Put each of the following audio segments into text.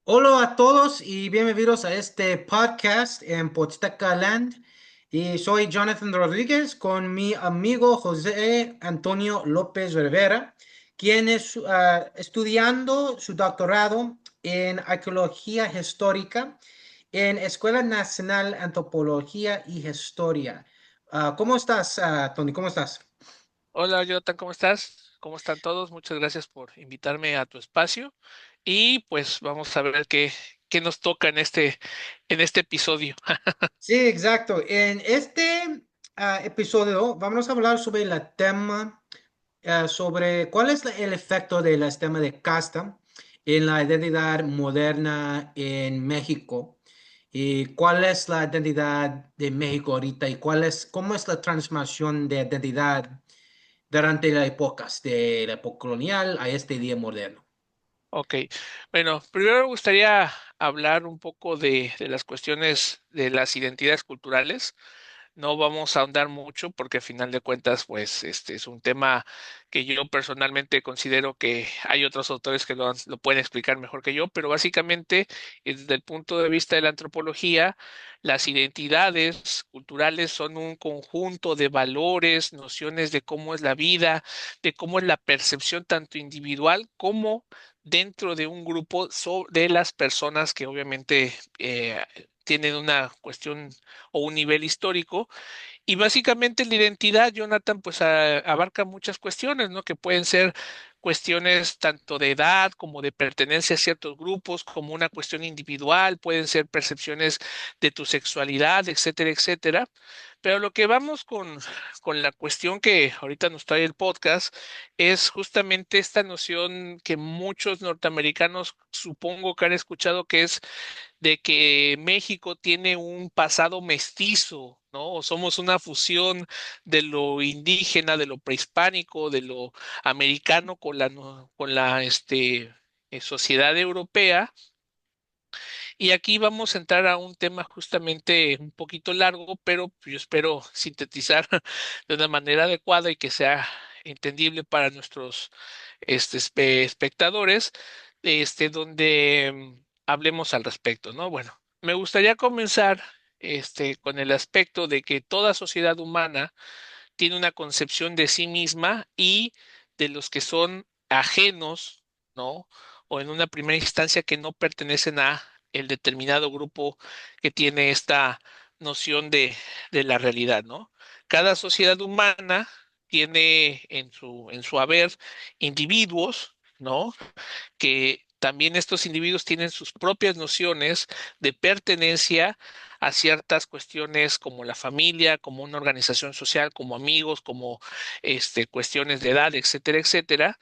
Hola a todos y bienvenidos a este podcast en Potsdamer Land. Y soy Jonathan Rodríguez con mi amigo José Antonio López Rivera, quien es estudiando su doctorado en arqueología histórica en Escuela Nacional de Antropología y Historia. ¿Cómo estás, Tony? ¿Cómo estás? Hola, Jonathan, ¿cómo estás? ¿Cómo están todos? Muchas gracias por invitarme a tu espacio y pues vamos a ver qué nos toca en este episodio. Sí, exacto. En este episodio vamos a hablar sobre el tema, sobre cuál es el efecto del sistema de casta en la identidad moderna en México y cuál es la identidad de México ahorita y cómo es la transformación de identidad durante las épocas, de la época colonial a este día moderno. Ok, bueno, primero me gustaría hablar un poco de las cuestiones de las identidades culturales. No vamos a ahondar mucho porque al final de cuentas, pues, este es un tema que yo personalmente considero que hay otros autores que lo pueden explicar mejor que yo, pero básicamente, desde el punto de vista de la antropología, las identidades culturales son un conjunto de valores, nociones de cómo es la vida, de cómo es la percepción tanto individual como dentro de un grupo de las personas que obviamente tienen una cuestión o un nivel histórico. Y básicamente la identidad, Jonathan, pues abarca muchas cuestiones, ¿no? Que pueden ser cuestiones tanto de edad como de pertenencia a ciertos grupos, como una cuestión individual, pueden ser percepciones de tu sexualidad, etcétera, etcétera. Pero lo que vamos con la cuestión que ahorita nos trae el podcast es justamente esta noción que muchos norteamericanos supongo que han escuchado, que es de que México tiene un pasado mestizo, ¿no? O somos una fusión de lo indígena, de lo prehispánico, de lo americano con la sociedad europea. Y aquí vamos a entrar a un tema justamente un poquito largo, pero yo espero sintetizar de una manera adecuada y que sea entendible para nuestros espectadores, donde hablemos al respecto, ¿no? Bueno, me gustaría comenzar con el aspecto de que toda sociedad humana tiene una concepción de sí misma y de los que son ajenos, ¿no? O en una primera instancia que no pertenecen a el determinado grupo que tiene esta noción de la realidad, ¿no? Cada sociedad humana tiene en su haber individuos, ¿no? Que también estos individuos tienen sus propias nociones de pertenencia a ciertas cuestiones como la familia, como una organización social, como amigos, como cuestiones de edad, etcétera, etcétera.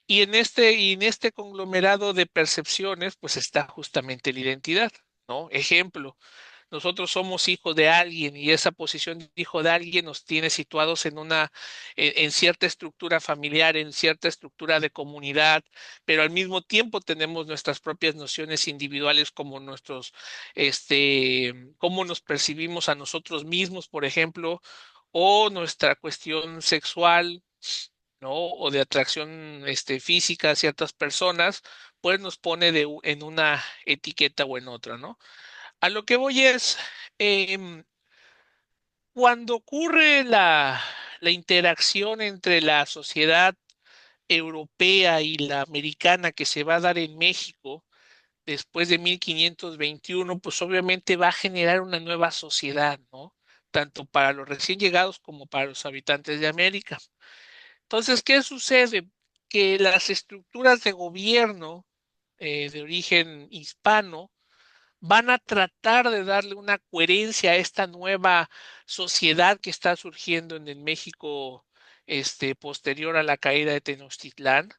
Y en este conglomerado de percepciones, pues está justamente la identidad, ¿no? Ejemplo, nosotros somos hijos de alguien y esa posición de hijo de alguien nos tiene situados en cierta estructura familiar, en cierta estructura de comunidad, pero al mismo tiempo tenemos nuestras propias nociones individuales como cómo nos percibimos a nosotros mismos, por ejemplo, o nuestra cuestión sexual, ¿no? O de atracción, física a ciertas personas, pues nos pone en una etiqueta o en otra, ¿no? A lo que voy es, em, cuando ocurre la interacción entre la sociedad europea y la americana que se va a dar en México después de 1521, pues obviamente va a generar una nueva sociedad, ¿no? Tanto para los recién llegados como para los habitantes de América. Entonces, ¿qué sucede? Que las estructuras de gobierno de origen hispano van a tratar de darle una coherencia a esta nueva sociedad que está surgiendo en el México posterior a la caída de Tenochtitlán.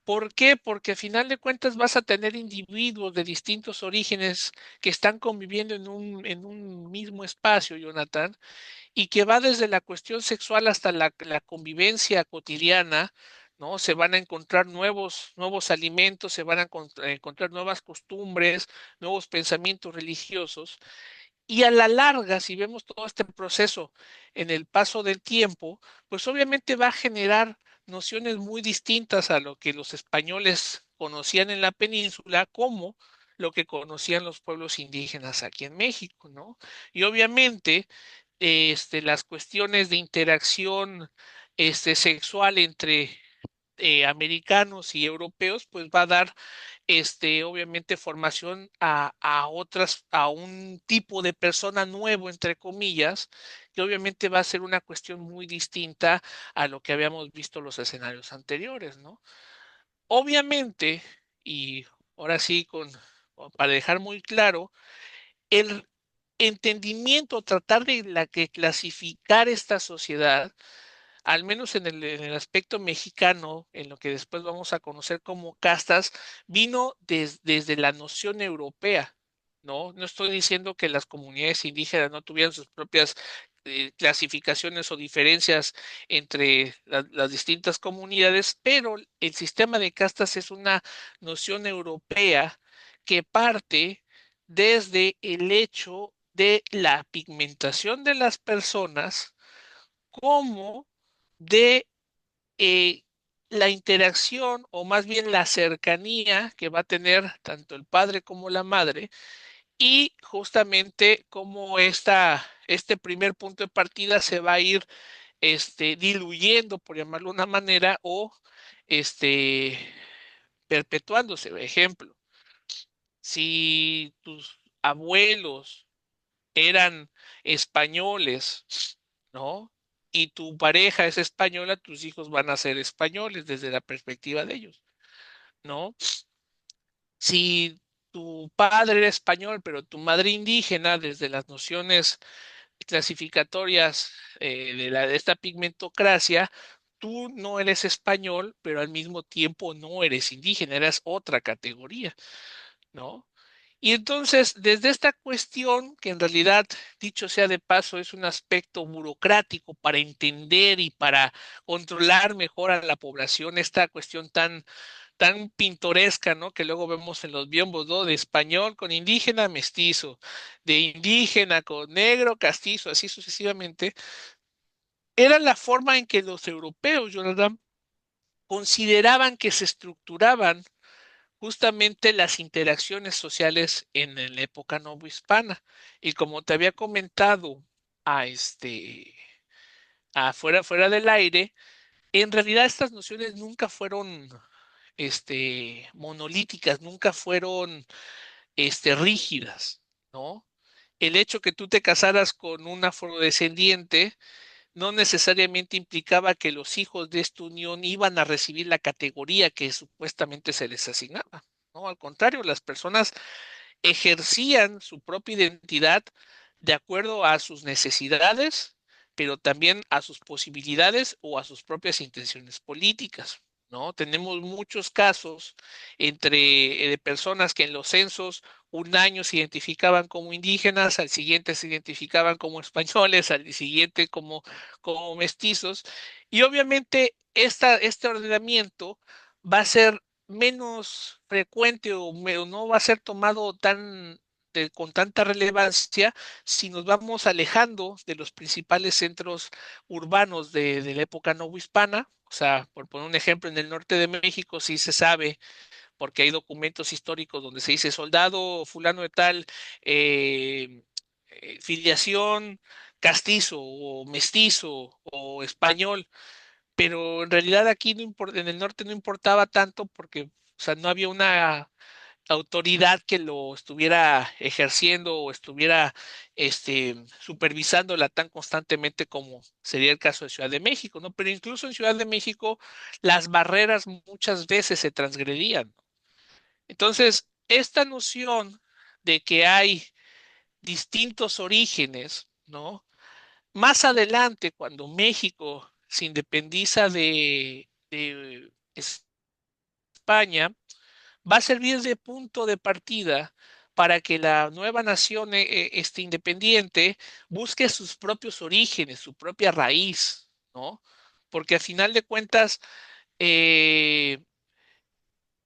¿Por qué? Porque a final de cuentas vas a tener individuos de distintos orígenes que están conviviendo en un mismo espacio, Jonathan, y que va desde la cuestión sexual hasta la convivencia cotidiana, ¿no? Se van a encontrar nuevos alimentos, se van a encontrar nuevas costumbres, nuevos pensamientos religiosos, y a la larga, si vemos todo este proceso en el paso del tiempo, pues obviamente va a generar nociones muy distintas a lo que los españoles conocían en la península, como lo que conocían los pueblos indígenas aquí en México, ¿no? Y obviamente, las cuestiones de interacción, sexual entre americanos y europeos, pues va a dar obviamente formación a un tipo de persona nuevo, entre comillas, que obviamente va a ser una cuestión muy distinta a lo que habíamos visto en los escenarios anteriores, ¿no? Obviamente, y ahora sí, para dejar muy claro, el entendimiento, tratar de clasificar esta sociedad, al menos en el aspecto mexicano, en lo que después vamos a conocer como castas, vino desde la noción europea, ¿no? No estoy diciendo que las comunidades indígenas no tuvieran sus propias clasificaciones o diferencias entre las distintas comunidades, pero el sistema de castas es una noción europea que parte desde el hecho de la pigmentación de las personas como de eh, la interacción o más bien la cercanía que va a tener tanto el padre como la madre y justamente cómo este primer punto de partida se va a ir diluyendo, por llamarlo de una manera, o este, perpetuándose. Ejemplo, si tus abuelos eran españoles, ¿no? Y tu pareja es española, tus hijos van a ser españoles desde la perspectiva de ellos, ¿no? Si tu padre era español, pero tu madre indígena, desde las nociones clasificatorias de esta pigmentocracia, tú no eres español, pero al mismo tiempo no eres indígena, eres otra categoría, ¿no? Y entonces, desde esta cuestión, que en realidad, dicho sea de paso, es un aspecto burocrático para entender y para controlar mejor a la población, esta cuestión tan pintoresca, ¿no? Que luego vemos en los biombos, ¿no? De español con indígena mestizo, de indígena con negro castizo, así sucesivamente, era la forma en que los europeos, Jonathan, consideraban que se estructuraban justamente las interacciones sociales en la época novohispana. Y como te había comentado a fuera del aire, en realidad estas nociones nunca fueron monolíticas, nunca fueron rígidas, ¿no? El hecho que tú te casaras con un afrodescendiente no necesariamente implicaba que los hijos de esta unión iban a recibir la categoría que supuestamente se les asignaba. No, al contrario, las personas ejercían su propia identidad de acuerdo a sus necesidades, pero también a sus posibilidades o a sus propias intenciones políticas. ¿No? Tenemos muchos casos de personas que en los censos un año se identificaban como indígenas, al siguiente se identificaban como españoles, al siguiente como mestizos, y obviamente este ordenamiento va a ser menos frecuente o no va a ser tomado con tanta relevancia si nos vamos alejando de los principales centros urbanos de la época novohispana. O sea, por poner un ejemplo, en el norte de México sí se sabe, porque hay documentos históricos donde se dice soldado fulano de tal, eh, filiación castizo o mestizo o español, pero en realidad aquí en el norte no importaba tanto porque, o sea, no había una autoridad que lo estuviera ejerciendo o estuviera supervisándola tan constantemente como sería el caso de Ciudad de México, ¿no? Pero incluso en Ciudad de México las barreras muchas veces se transgredían. Entonces, esta noción de que hay distintos orígenes, ¿no? Más adelante, cuando México se independiza de España, va a servir de punto de partida para que la nueva nación independiente busque sus propios orígenes, su propia raíz, ¿no? Porque a final de cuentas, eh,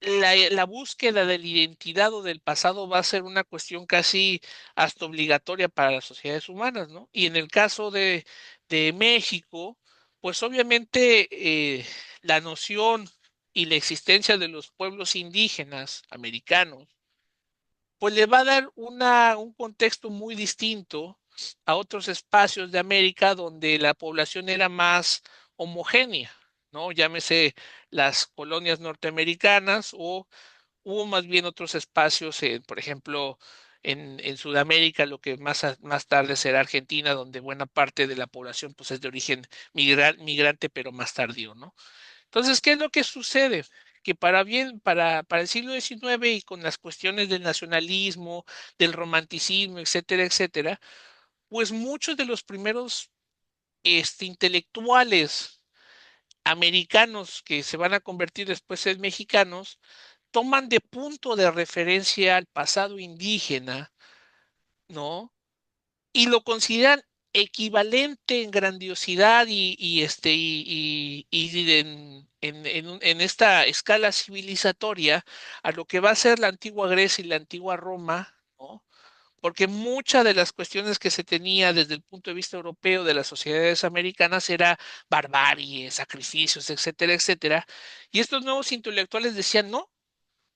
la búsqueda de la identidad o del pasado va a ser una cuestión casi hasta obligatoria para las sociedades humanas, ¿no? Y en el caso de México, pues obviamente la noción y la existencia de los pueblos indígenas americanos pues le va a dar un contexto muy distinto a otros espacios de América donde la población era más homogénea, ¿no? Llámese las colonias norteamericanas o hubo más bien otros espacios, por ejemplo, en Sudamérica, lo que más tarde será Argentina, donde buena parte de la población pues, es de origen migrante, pero más tardío, ¿no? Entonces, ¿qué es lo que sucede? Que para el siglo XIX y con las cuestiones del nacionalismo, del romanticismo, etcétera, etcétera, pues muchos de los primeros intelectuales americanos que se van a convertir después en mexicanos, toman de punto de referencia al pasado indígena, ¿no? Y lo consideran equivalente en grandiosidad en esta escala civilizatoria a lo que va a ser la antigua Grecia y la antigua Roma, ¿no? Porque muchas de las cuestiones que se tenía desde el punto de vista europeo de las sociedades americanas era barbarie, sacrificios, etcétera, etcétera. Y estos nuevos intelectuales decían, no,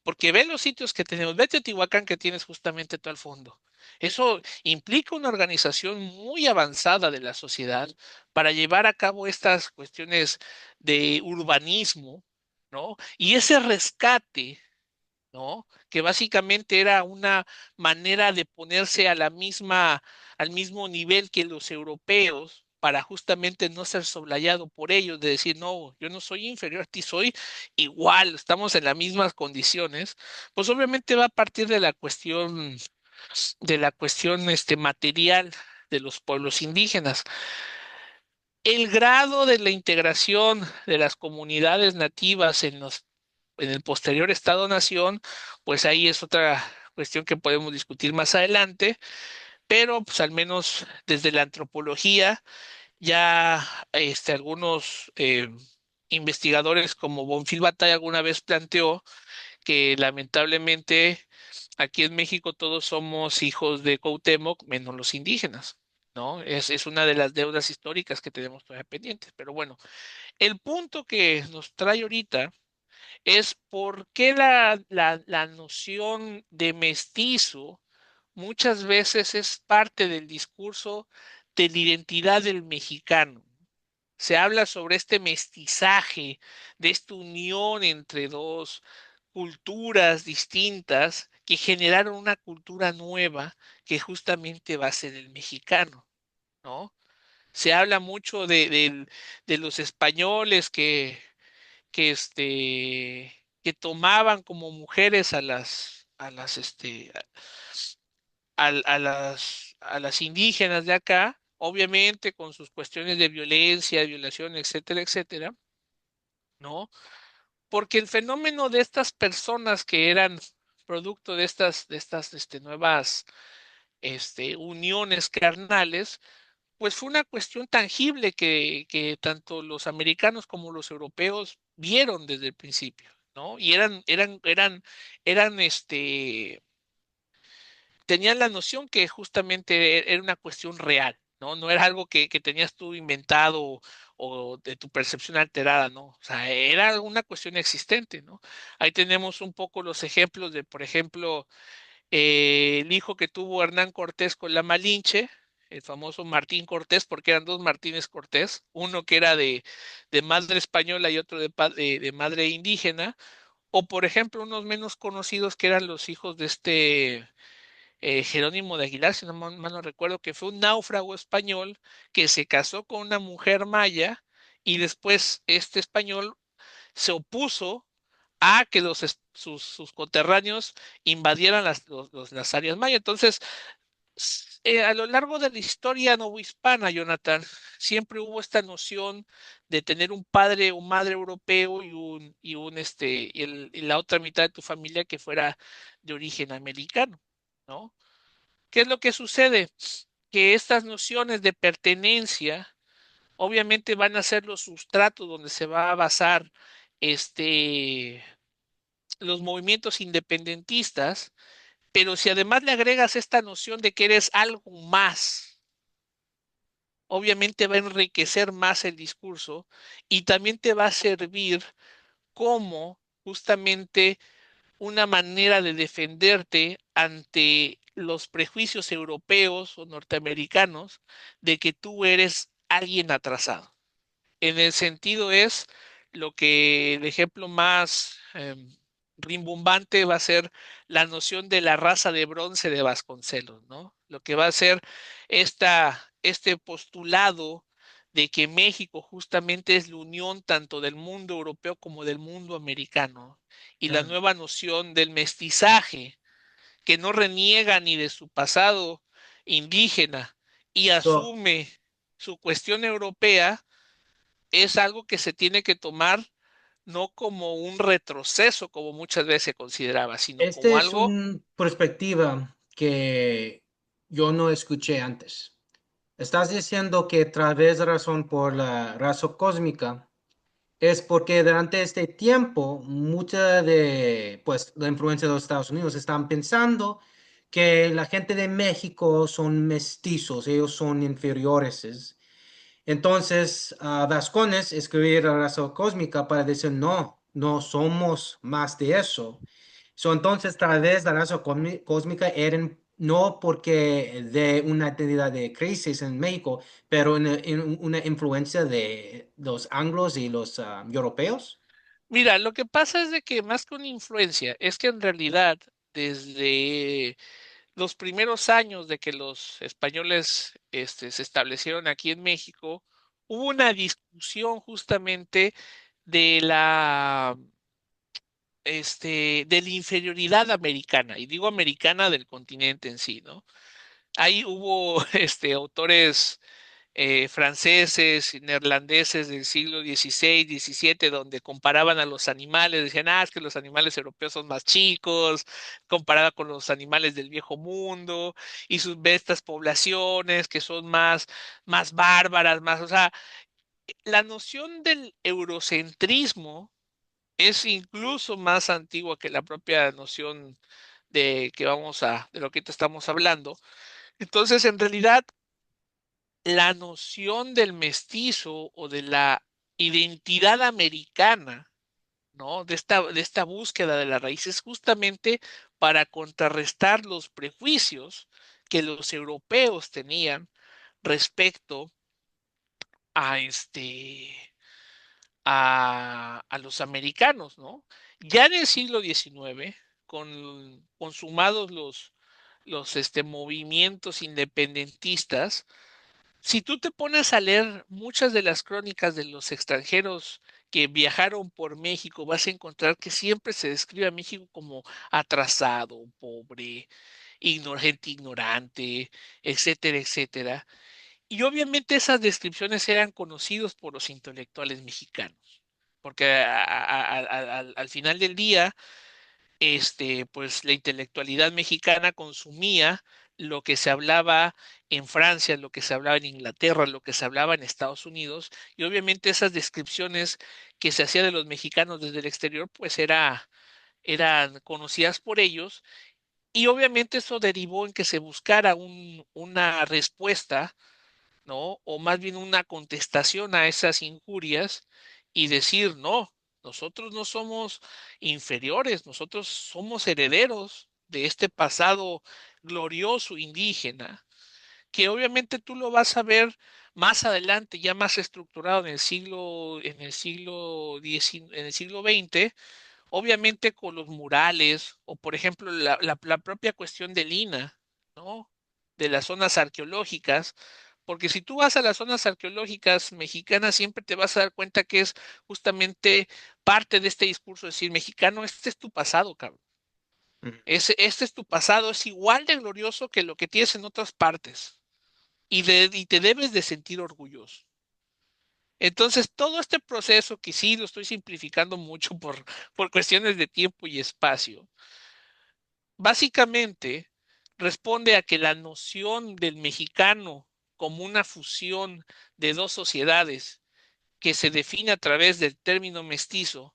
porque ve los sitios que tenemos, ve Teotihuacán que tienes justamente tú al fondo. Eso implica una organización muy avanzada de la sociedad para llevar a cabo estas cuestiones de urbanismo, ¿no? Y ese rescate, ¿no? Que básicamente era una manera de ponerse al mismo nivel que los europeos para justamente no ser soslayado por ellos, de decir, no, yo no soy inferior a ti, soy igual, estamos en las mismas condiciones, pues obviamente va a partir de la cuestión material de los pueblos indígenas. El grado de la integración de las comunidades nativas en el posterior Estado-Nación, pues ahí es otra cuestión que podemos discutir más adelante, pero pues al menos desde la antropología, ya algunos investigadores como Bonfil Batalla alguna vez planteó que lamentablemente aquí en México todos somos hijos de Cuauhtémoc, menos los indígenas. ¿No? Es una de las deudas históricas que tenemos todavía pendientes. Pero bueno, el punto que nos trae ahorita es por qué la noción de mestizo muchas veces es parte del discurso de la identidad del mexicano. Se habla sobre este mestizaje, de esta unión entre dos culturas distintas que generaron una cultura nueva que justamente va a ser el mexicano, ¿no? Se habla mucho de los españoles que tomaban como mujeres a las indígenas de acá, obviamente con sus cuestiones de violencia, violación, etcétera, etcétera, ¿no? Porque el fenómeno de estas personas que eran producto de estas nuevas uniones carnales, pues fue una cuestión tangible que tanto los americanos como los europeos vieron desde el principio, ¿no? Y tenían la noción que justamente era una cuestión real, ¿no? No era algo que tenías tú inventado o de tu percepción alterada, ¿no? O sea, era una cuestión existente, ¿no? Ahí tenemos un poco los ejemplos de, por ejemplo, el hijo que tuvo Hernán Cortés con la Malinche, el famoso Martín Cortés, porque eran dos Martínez Cortés, uno que era de madre española y otro de madre indígena, o por ejemplo unos menos conocidos que eran los hijos de Jerónimo de Aguilar, si no mal no recuerdo, que fue un náufrago español que se casó con una mujer maya y después este español se opuso a que sus coterráneos invadieran las áreas mayas. Entonces, a lo largo de la historia novohispana, Jonathan, siempre hubo esta noción de tener un padre o madre europeo y la otra mitad de tu familia que fuera de origen americano, ¿no? ¿Qué es lo que sucede? Que estas nociones de pertenencia obviamente van a ser los sustratos donde se va a basar este, los movimientos independentistas, pero si además le agregas esta noción de que eres algo más, obviamente va a enriquecer más el discurso y también te va a servir como justamente una manera de defenderte ante los prejuicios europeos o norteamericanos de que tú eres alguien atrasado. En el sentido es lo que el ejemplo más rimbombante va a ser la noción de la raza de bronce de Vasconcelos, ¿no? Lo que va a ser este postulado de que México justamente es la unión tanto del mundo europeo como del mundo americano, y la Ah, nueva noción del mestizaje, que no reniega ni de su pasado indígena y so, asume su cuestión europea, es algo que se tiene que tomar no como un retroceso, como muchas veces se consideraba, sino este como es algo. una perspectiva que yo no escuché antes. Estás diciendo que a través de razón por la raza cósmica es porque durante este tiempo mucha de pues la influencia de los Estados Unidos están pensando que la gente de México son mestizos, ellos son inferiores. Entonces, Vascones escribió la raza cósmica para decir, no, no somos más de eso. Entonces, tal vez la raza cósmica eran no porque de una identidad de crisis en México, pero en una influencia de los anglos y los europeos. Mira, lo que pasa es de que más que una influencia, es que en realidad desde los primeros años de que los españoles se establecieron aquí en México, hubo una discusión justamente de de la inferioridad americana, y digo americana del continente en sí, ¿no? Ahí hubo autores franceses y neerlandeses del siglo XVI, XVII, donde comparaban a los animales, decían, es que los animales europeos son más chicos, comparada con los animales del viejo mundo, y sus bestas poblaciones que son más bárbaras, más, o sea, la noción del eurocentrismo es incluso más antigua que la propia noción de lo que ahorita estamos hablando. Entonces, en realidad, la noción del mestizo o de la identidad americana, ¿no? De esta búsqueda de la raíz es justamente para contrarrestar los prejuicios que los europeos tenían respecto a a los americanos, ¿no? Ya en el siglo XIX, consumados los movimientos independentistas, si tú te pones a leer muchas de las crónicas de los extranjeros que viajaron por México, vas a encontrar que siempre se describe a México como atrasado, pobre, gente ignorante, etcétera, etcétera. Y obviamente esas descripciones eran conocidos por los intelectuales mexicanos, porque al final del día, pues la intelectualidad mexicana consumía lo que se hablaba en Francia, lo que se hablaba en Inglaterra, lo que se hablaba en Estados Unidos, y obviamente esas descripciones que se hacía de los mexicanos desde el exterior, pues eran conocidas por ellos, y obviamente eso derivó en que se buscara una respuesta, ¿no? O más bien una contestación a esas injurias y decir, no, nosotros no somos inferiores, nosotros somos herederos de este pasado glorioso indígena, que obviamente tú lo vas a ver más adelante, ya más estructurado en el siglo XX, obviamente con los murales, o por ejemplo la propia cuestión del INAH, ¿no? De las zonas arqueológicas, porque si tú vas a las zonas arqueológicas mexicanas, siempre te vas a dar cuenta que es justamente parte de este discurso, de decir, mexicano, este es tu pasado, cabrón. Ujú. Este es tu pasado, es igual de glorioso que lo que tienes en otras partes, y te debes de sentir orgulloso. Entonces, todo este proceso, que sí lo estoy simplificando mucho por cuestiones de tiempo y espacio, básicamente responde a que la noción del mexicano como una fusión de dos sociedades que se define a través del término mestizo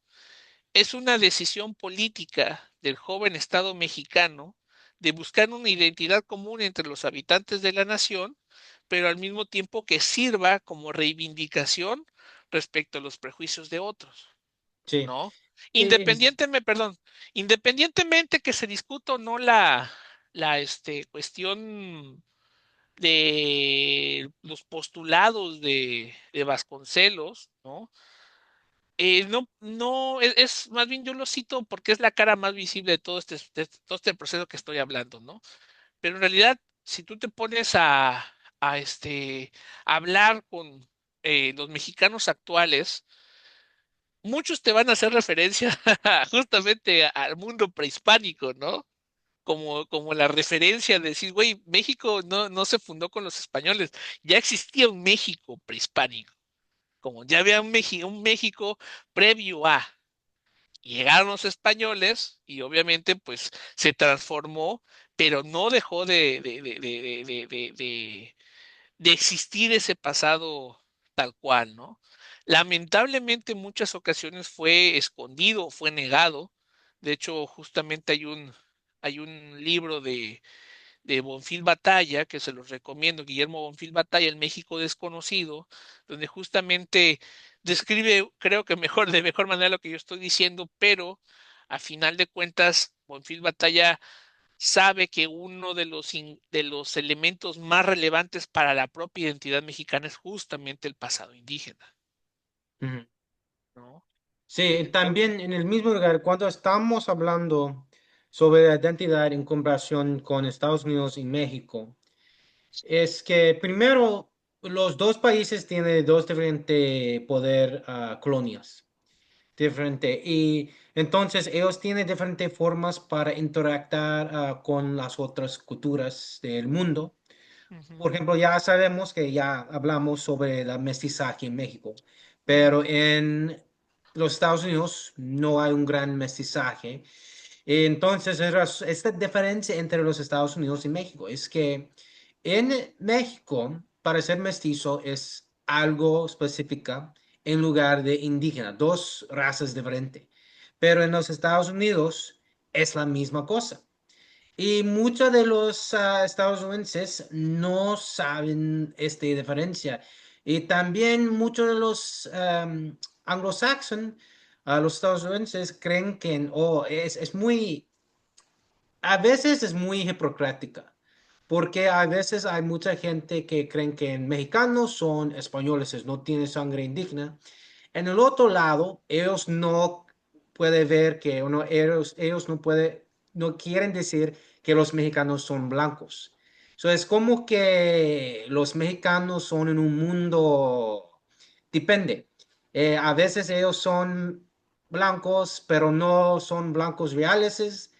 es una decisión política del joven Estado mexicano de buscar una identidad común entre los habitantes de la nación, pero al mismo tiempo que sirva como reivindicación respecto a los prejuicios de otros. sí. ¿no? Es- Independientemente que se discuta o no la cuestión de los postulados de Vasconcelos, ¿no? No, más bien yo lo cito porque es la cara más visible todo este proceso que estoy hablando, ¿no? Pero en realidad, si tú te pones a hablar con los mexicanos actuales, muchos te van a hacer referencia justamente al mundo prehispánico, ¿no? Como la referencia de decir, güey, México no se fundó con los españoles, ya existía un México prehispánico, como ya había un México previo a. Llegaron los españoles y obviamente pues se transformó, pero no dejó de existir ese pasado tal cual, ¿no? Lamentablemente en muchas ocasiones fue escondido, fue negado. De hecho, justamente hay un libro de Bonfil Batalla, que se los recomiendo, Guillermo Bonfil Batalla, El México Desconocido, donde justamente describe, creo que mejor, de mejor manera lo que yo estoy diciendo, pero a final de cuentas, Bonfil Batalla sabe que uno de los elementos más relevantes para la propia identidad mexicana es justamente el pasado indígena, Ujú. ¿no? Sí, Entonces, también en el mismo lugar, cuando estamos hablando sobre la identidad en comparación con Estados Unidos y México, es que primero los dos países tienen dos diferentes poder colonias, diferente, y entonces ellos tienen diferentes formas para interactuar con las otras culturas del mundo. ujú, Por ejemplo, ya sabemos que ya hablamos sobre la mestizaje en México, ujú, pero en los Estados Unidos no hay un gran mestizaje. Entonces, esta diferencia entre los Estados Unidos y México es que en México, para ser mestizo es algo específica en lugar de indígena, dos razas diferentes. Pero en los Estados Unidos es la misma cosa. Y muchos de los estadounidenses no saben esta diferencia. Y también muchos de los anglosajones, los estadounidenses, creen que es muy, a veces es muy hipocrática, porque a veces hay mucha gente que creen que mexicanos son españoles, no tienen sangre indígena. En el otro lado, ellos no pueden ver que ellos no quieren decir que los mexicanos son blancos. So, es como que los mexicanos son en un mundo, depende. A veces ellos son blancos, pero no son blancos reales.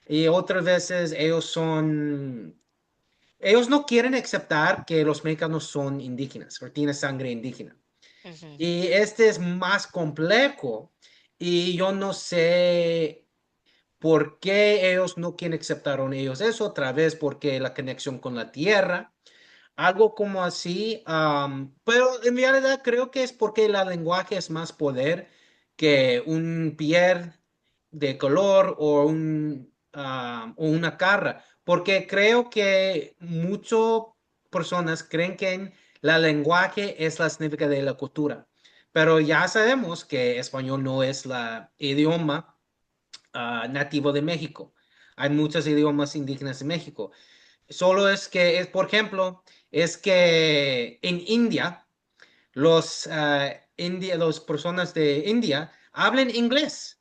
Y otras veces ellos no quieren aceptar que los mexicanos son indígenas o tienen sangre indígena. ujú. Y este es más complejo y yo no sé por qué ellos no quieren aceptar ellos eso otra vez porque la conexión con la tierra, algo como así, pero en realidad creo que es porque el lenguaje es más poder que un piel de color o o una cara, porque creo que muchas personas creen que la lenguaje es la significa de la cultura, pero ya sabemos que español no es la idioma nativo de México. Hay muchos idiomas indígenas en México. Solo es que, por ejemplo, es que en India, los personas de India hablan inglés,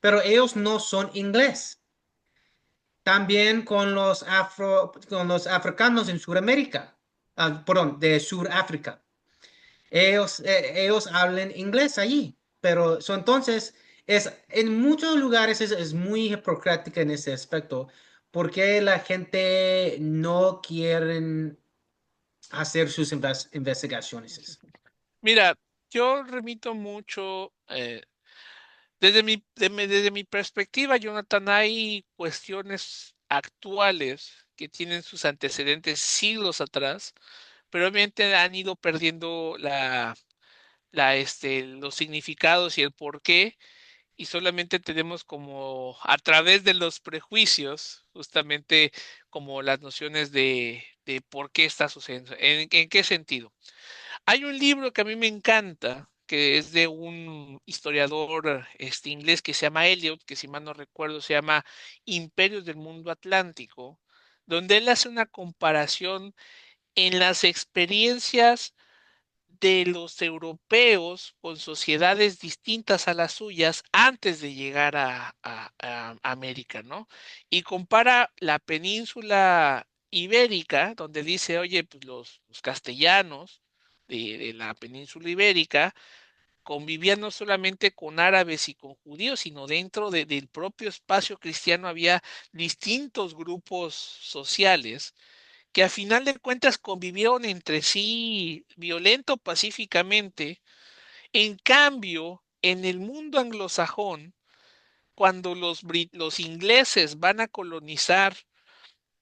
pero ellos no son inglés. También con los africanos en Sudamérica, perdón, de Sudáfrica. Ellos hablan inglés allí, pero entonces en muchos lugares es muy hipocrática en ese aspecto, porque la gente no quiere hacer sus investigaciones. Mira, yo remito mucho, desde mi perspectiva, Jonathan, hay cuestiones actuales que tienen sus antecedentes siglos atrás, pero obviamente han ido perdiendo los significados y el porqué, y solamente tenemos como a través de los prejuicios, justamente como las nociones de por qué está sucediendo. En qué sentido? Hay un libro que a mí me encanta, que es de un historiador inglés que se llama Eliot, que si mal no recuerdo se llama Imperios del Mundo Atlántico, donde él hace una comparación en las experiencias de los europeos con sociedades distintas a las suyas antes de llegar a América, ¿no? Y compara la península ibérica, donde dice, oye, pues los castellanos de la península ibérica convivían no solamente con árabes y con judíos, sino dentro del propio espacio cristiano había distintos grupos sociales que a final de cuentas convivieron entre sí violento pacíficamente. En cambio, en el mundo anglosajón, cuando los ingleses van a colonizar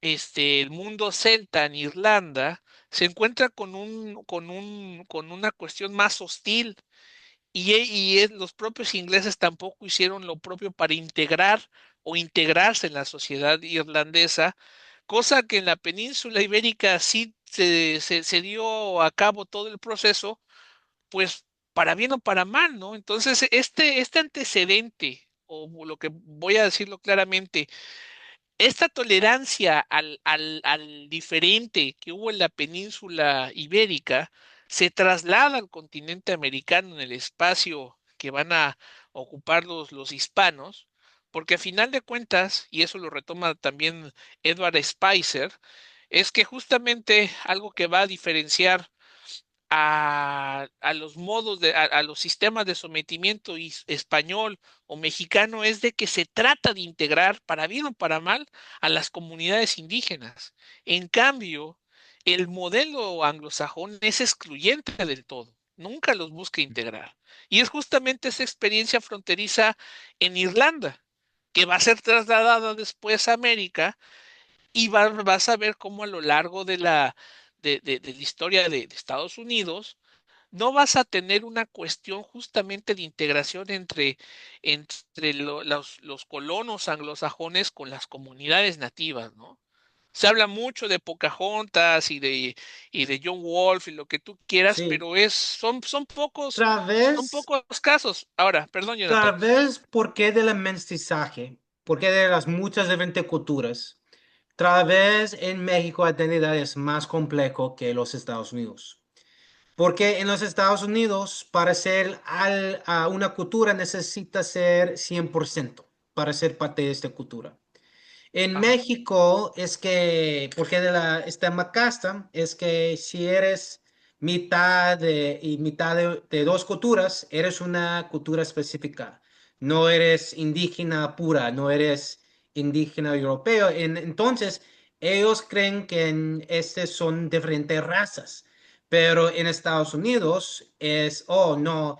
el mundo celta en Irlanda, se encuentra con una cuestión más hostil los propios ingleses tampoco hicieron lo propio para integrar o integrarse en la sociedad irlandesa, cosa que en la península ibérica sí se dio a cabo todo el proceso, pues para bien o para mal, ¿no? Entonces, este antecedente, o lo que voy a decirlo claramente, esta tolerancia al diferente que hubo en la península ibérica se traslada al continente americano en el espacio que van a ocupar los hispanos, porque a final de cuentas, y eso lo retoma también Edward Spicer, es que justamente algo que va a diferenciar a los modos a los sistemas de sometimiento español o mexicano es de que se trata de integrar, para bien o para mal, a las comunidades indígenas. En cambio, el modelo anglosajón es excluyente del todo, nunca los busca integrar. Y es justamente esa experiencia fronteriza en Irlanda, que va a ser trasladada después a América y vas a ver cómo a lo largo de la historia de Estados Unidos, no vas a tener una cuestión justamente de integración entre los colonos anglosajones con las comunidades nativas, ¿no? Se habla mucho de Pocahontas y de John Wolfe y lo que tú quieras, Sí, pero tal son vez, pocos casos. Ahora, perdón, Jonathan. tal vez porque del mestizaje, porque de las muchas diferentes culturas. Tal vez en México la identidad es más complejo que los Estados Unidos. Porque en los Estados Unidos, para ser a una cultura, necesita ser 100% para ser parte de esta cultura. En Ajá. México es que, porque de la esta casta, es que si eres mitad y mitad de dos culturas, eres una cultura específica. No eres indígena pura, no eres indígena europeo. Entonces, ellos creen que este son diferentes razas. Pero en Estados Unidos es, oh, no,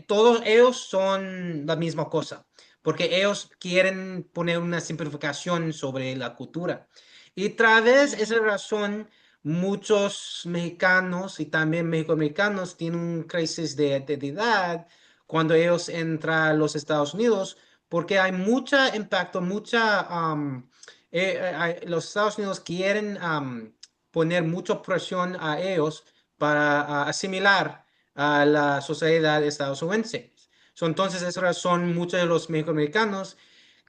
todos ellos son la misma cosa porque ellos quieren poner una simplificación sobre la cultura. Y tras vez esa Ujú. razón, muchos mexicanos y también mexicoamericanos tienen un crisis de identidad cuando ellos entran a los Estados Unidos, porque hay mucho impacto, los Estados Unidos quieren poner mucha presión a ellos para asimilar a la sociedad estadounidense. Entonces, esa razón, muchos de los mexicoamericanos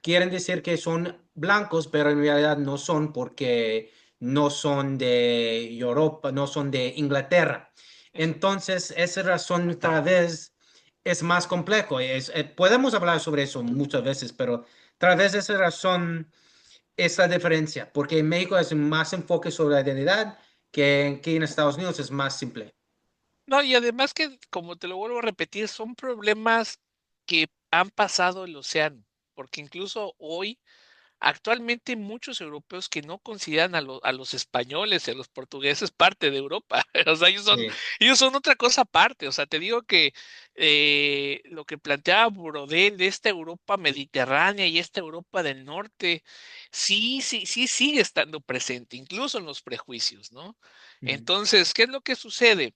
quieren decir que son blancos, pero en realidad no son porque no son de Europa, no son de Inglaterra. Entonces, esa razón tal vez es más complejo. Podemos hablar sobre eso muchas veces, pero tal vez esa razón es la diferencia, porque en México es más enfoque sobre la identidad que en Estados Unidos es más simple. No, y además que, como te lo vuelvo a repetir, son problemas que han pasado el océano, porque incluso hoy, actualmente, muchos europeos que no consideran a los españoles y a los portugueses parte de Europa, o sea, Sí. ellos son otra cosa aparte, o sea, te digo que lo que planteaba Brodel de esta Europa mediterránea y esta Europa del norte, sí sigue estando presente, incluso en los prejuicios, ¿no? Ujú. Entonces, ¿qué es lo que sucede?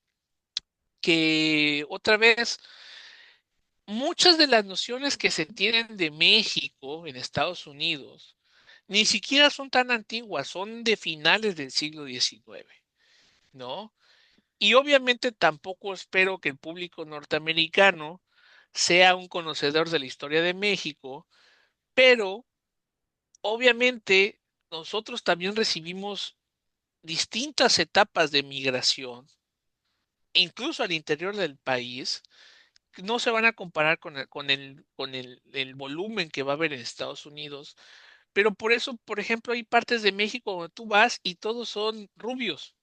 Que otra vez muchas de las nociones que se tienen de México en Estados Unidos ni siquiera son tan antiguas, son de finales del siglo XIX, ¿no? Y obviamente tampoco espero que el público norteamericano sea un conocedor de la historia de México, pero obviamente nosotros también recibimos distintas etapas de migración, incluso al interior del país, que no se van a comparar con el volumen que va a haber en Estados Unidos, pero por eso, por ejemplo, hay partes de México donde tú vas y todos son rubios.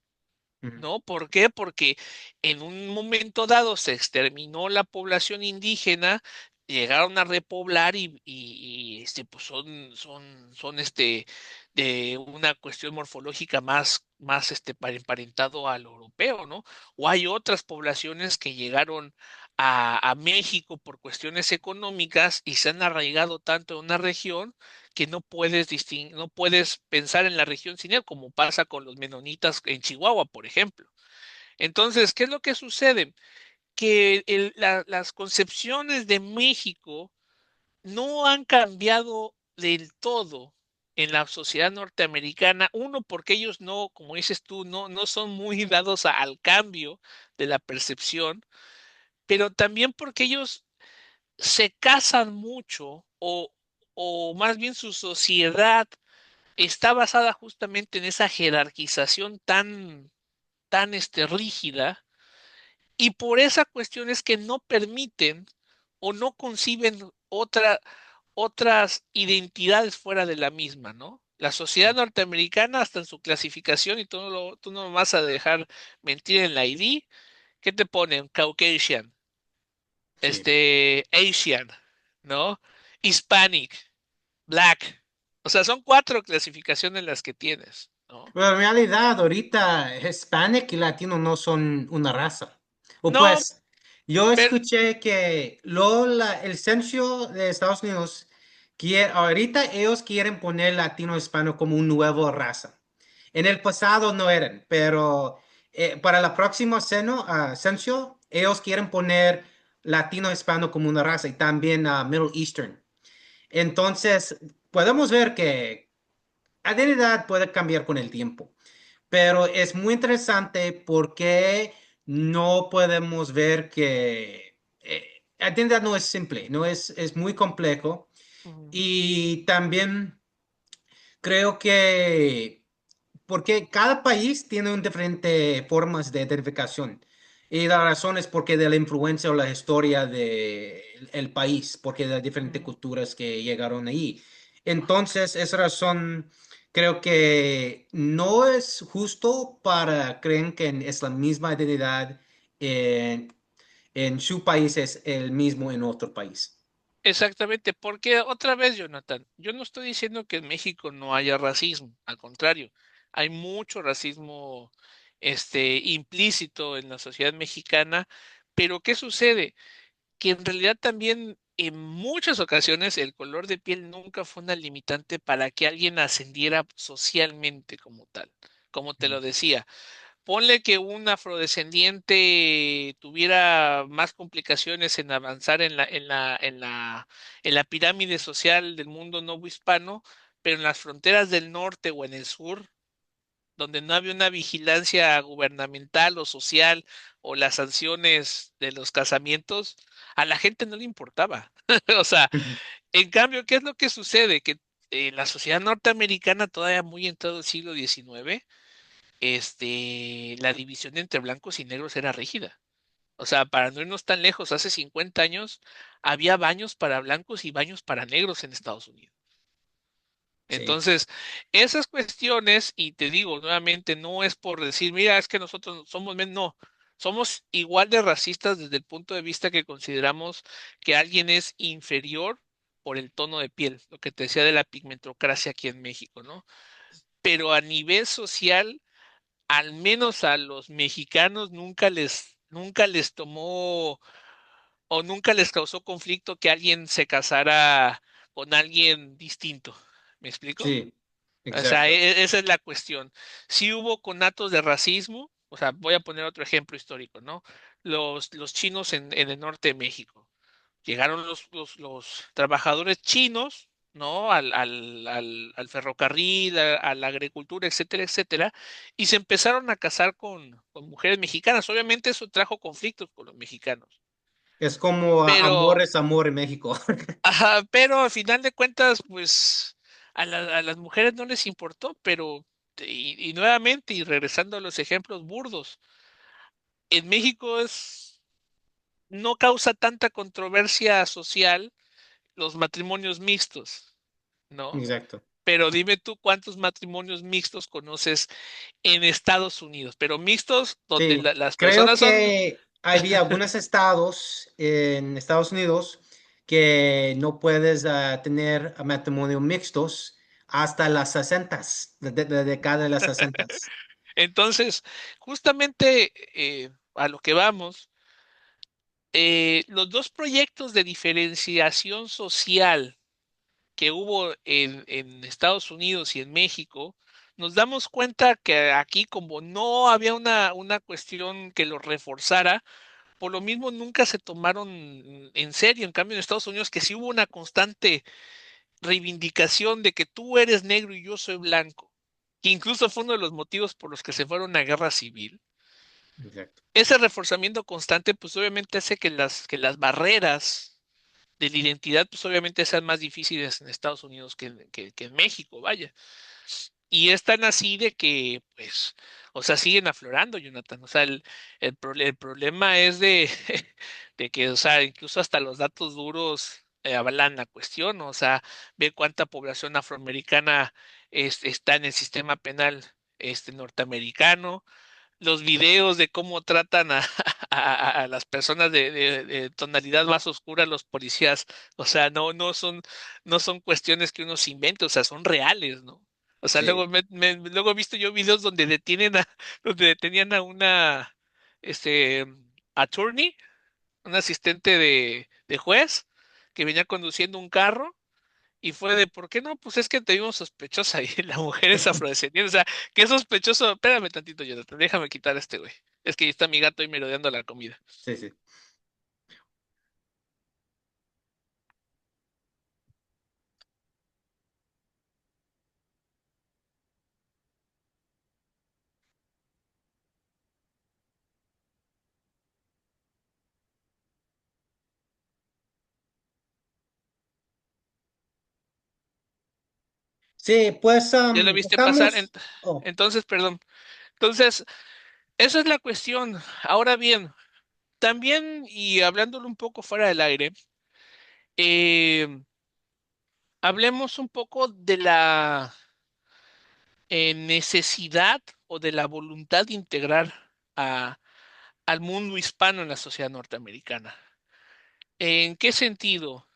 Ujú, ¿No? ¿Por qué? Porque en un momento dado se exterminó la población indígena, llegaron a repoblar pues son de una cuestión morfológica más emparentado al europeo, ¿no? O hay otras poblaciones que llegaron a México por cuestiones económicas y se han arraigado tanto en una región que no puedes pensar en la región sin él, como pasa con los menonitas en Chihuahua, por ejemplo. Entonces, ¿qué es lo que sucede? Que las concepciones de México no han cambiado del todo en la sociedad norteamericana. Uno, porque ellos no, como dices tú, no son muy dados al cambio de la percepción, pero también porque ellos se casan mucho o más bien su sociedad está basada justamente en esa jerarquización tan rígida, y por esa cuestión es que no permiten o no conciben otras identidades fuera de la misma, ¿no? La sociedad norteamericana, hasta en su clasificación, y tú no me vas a dejar mentir en la ID, ¿qué te ponen? Caucasian, sí. Asian, ¿no? Hispanic, Black. O sea, son cuatro clasificaciones las que tienes, ¿no? Pero en realidad, ahorita Hispanic y Latino no son una raza. O No, pues, yo pero escuché que el censo de Estados Unidos, ahorita ellos quieren poner latino hispano como una nueva raza. En el pasado no eran, pero para la próxima censo, ellos quieren poner latino hispano como una raza y también Middle Eastern. Entonces, podemos ver que la identidad puede cambiar con el tiempo. Pero es muy interesante porque no podemos ver que la identidad no es simple, no es muy complejo. ujú, Y también creo que porque cada país tiene un diferente formas de identificación. Y la razón es porque de la influencia o la historia del país, porque de las diferentes ujú. culturas que llegaron ahí. Entonces, esa razón creo que no es justo para creer que es la misma identidad en, en su país es el mismo en otro país. Exactamente, porque otra vez, Jonathan, yo no estoy diciendo que en México no haya racismo, al contrario, hay mucho racismo implícito en la sociedad mexicana, pero ¿qué sucede? Que en realidad también en muchas ocasiones el color de piel nunca fue una limitante para que alguien ascendiera socialmente como tal, como te Ujú. lo decía. Ponle que un afrodescendiente tuviera más complicaciones en avanzar en la pirámide social del mundo no hispano, pero en las fronteras del norte o en el sur, donde no había una vigilancia gubernamental o social o las sanciones de los casamientos, a la gente no le importaba. O sea, en cambio, ¿qué es lo que sucede? Que en la sociedad norteamericana, todavía muy entrado el siglo XIX, la división entre blancos y negros era rígida. O sea, para no irnos tan lejos, hace 50 años había baños para blancos y baños para negros en Estados Unidos. Sí, Entonces, esas cuestiones, y te digo nuevamente, no es por decir, mira, es que nosotros somos menos, no, somos igual de racistas desde el punto de vista que consideramos que alguien es inferior por el tono de piel, lo que te decía de la pigmentocracia aquí en México, ¿no? Pero a nivel social, al menos a los mexicanos nunca les tomó o nunca les causó conflicto que alguien se casara con alguien distinto. ¿Me explico? sí, O sea, exacto. esa es la cuestión. Sí hubo conatos de racismo, o sea, voy a poner otro ejemplo histórico, ¿no? Los chinos en el norte de México. Llegaron los trabajadores chinos, ¿no? Al ferrocarril, a la agricultura, etcétera, etcétera, y se empezaron a casar con mujeres mexicanas. Obviamente eso trajo conflictos con los mexicanos, Es como amor pero, es amor en México. ajá, pero al final de cuentas, pues a las mujeres no les importó, pero, y nuevamente, y regresando a los ejemplos burdos, en México no causa tanta controversia social los matrimonios mixtos, ¿no? Exacto. Pero dime tú cuántos matrimonios mixtos conoces en Estados Unidos, pero mixtos donde Sí, las creo personas son, que había algunos estados en Estados Unidos que no puedes tener matrimonio mixtos hasta las 60, la década de las 60. entonces, justamente a lo que vamos, los dos proyectos de diferenciación social que hubo en Estados Unidos y en México, nos damos cuenta que aquí como no había una cuestión que lo reforzara, por lo mismo nunca se tomaron en serio. En cambio, en Estados Unidos, que sí hubo una constante reivindicación de que tú eres negro y yo soy blanco, que incluso fue uno de los motivos por los que se fueron a guerra civil. Exacto. Ese reforzamiento constante, pues obviamente hace que las barreras de la identidad, pues obviamente sean más difíciles en Estados Unidos que en México, vaya. Y es tan así de que, pues, o sea, siguen aflorando, Jonathan. O sea, el problema es de que, o sea, incluso hasta los datos duros avalan la cuestión, ¿no? O sea, ve cuánta población afroamericana está en el sistema penal norteamericano, los videos de cómo tratan a las personas de tonalidad más oscura, los policías, o sea, no son cuestiones que uno se invente, o sea, son reales, ¿no? O sea, Sí. luego he visto yo videos donde donde detenían a una, este, attorney, un asistente de juez, que venía conduciendo un carro y fue de, ¿por qué no? Pues es que te vimos sospechosa y la mujer es afrodescendiente. O sea, qué sospechoso. Espérame tantito, Jonathan, déjame quitar a este güey. Es que ahí está mi gato ahí merodeando la comida. Sí, sí. Sí, pues ¿Ya lo viste pasar? tocamos. Oh, Entonces, perdón. Entonces, esa es la cuestión. Ahora bien, también, y hablándolo un poco fuera del aire, eh, hablemos un poco de la necesidad o de la voluntad de integrar a, al mundo hispano en la sociedad norteamericana. ¿En qué sentido?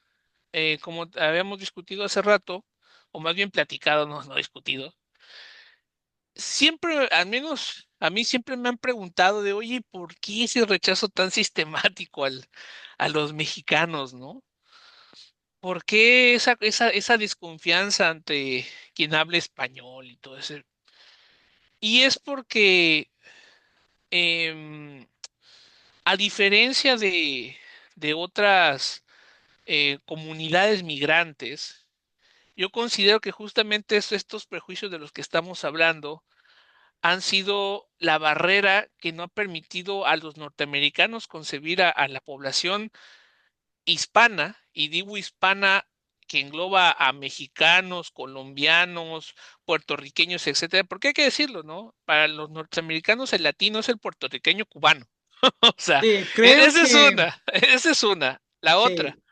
Como habíamos discutido hace rato, o más bien platicado, no discutido, siempre, al menos a mí siempre me han preguntado de, oye, ¿por qué ese rechazo tan sistemático a los mexicanos, ¿no? ¿Por qué esa desconfianza ante quien habla español y todo eso? Y es porque, em, a diferencia de otras comunidades migrantes, yo considero que justamente estos prejuicios de los que estamos hablando han sido la barrera que no ha permitido a los norteamericanos concebir a la población hispana, y digo hispana que engloba a mexicanos, colombianos, puertorriqueños, etcétera, porque hay que decirlo, ¿no? Para los norteamericanos el latino es el puertorriqueño cubano. O sea, sí, creo esa es que. una, esa es una. La otra, Sí,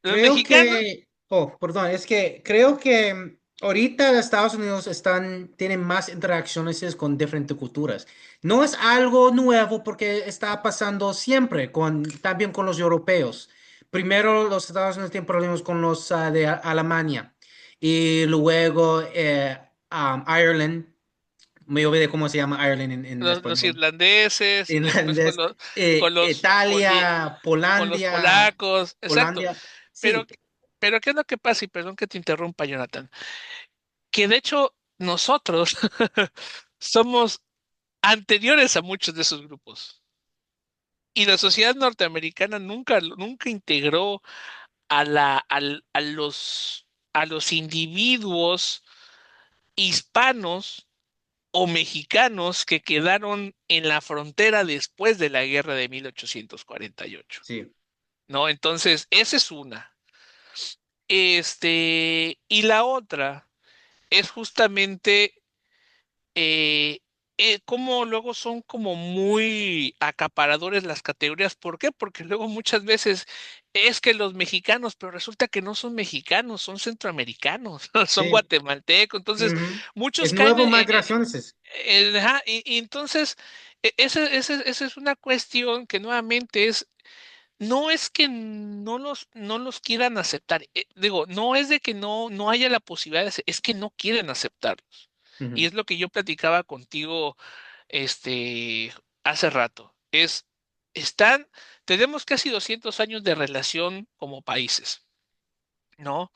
los creo mexicanos, que, oh, perdón, es que creo que ahorita Estados Unidos tienen más interacciones con diferentes culturas. No es algo nuevo porque está pasando siempre, también con los europeos. Primero los Estados Unidos tienen problemas con los de Alemania y luego Ireland, me olvidé cómo se llama Ireland en los español. irlandeses, y después Finlandes, con los poli- Italia, con los Polandia, polacos, exacto. Polandia. Pero, Sí, pero ¿qué es lo que pasa? Y perdón que te interrumpa, Jonathan. Que de hecho nosotros somos anteriores a muchos de esos grupos. Y la sociedad norteamericana nunca integró a los a los individuos hispanos o mexicanos que quedaron en la frontera después de la guerra de 1848, Sí. ¿no? Entonces, esa es una. Y la otra es justamente cómo luego son como muy acaparadores las categorías. ¿Por qué? Porque luego muchas veces es que los mexicanos, pero resulta que no son mexicanos, son centroamericanos, son Sí. guatemaltecos. Entonces, Ujú. Es muchos caen nuevo migraciones. ajá, y entonces, esa es una cuestión que nuevamente no es que no los quieran aceptar. Digo, no es de que no haya la posibilidad de es que no quieren aceptarlos. Y Ujú, es lo que yo platicaba contigo, hace rato. Están, tenemos casi 200 años de relación como países, ¿no?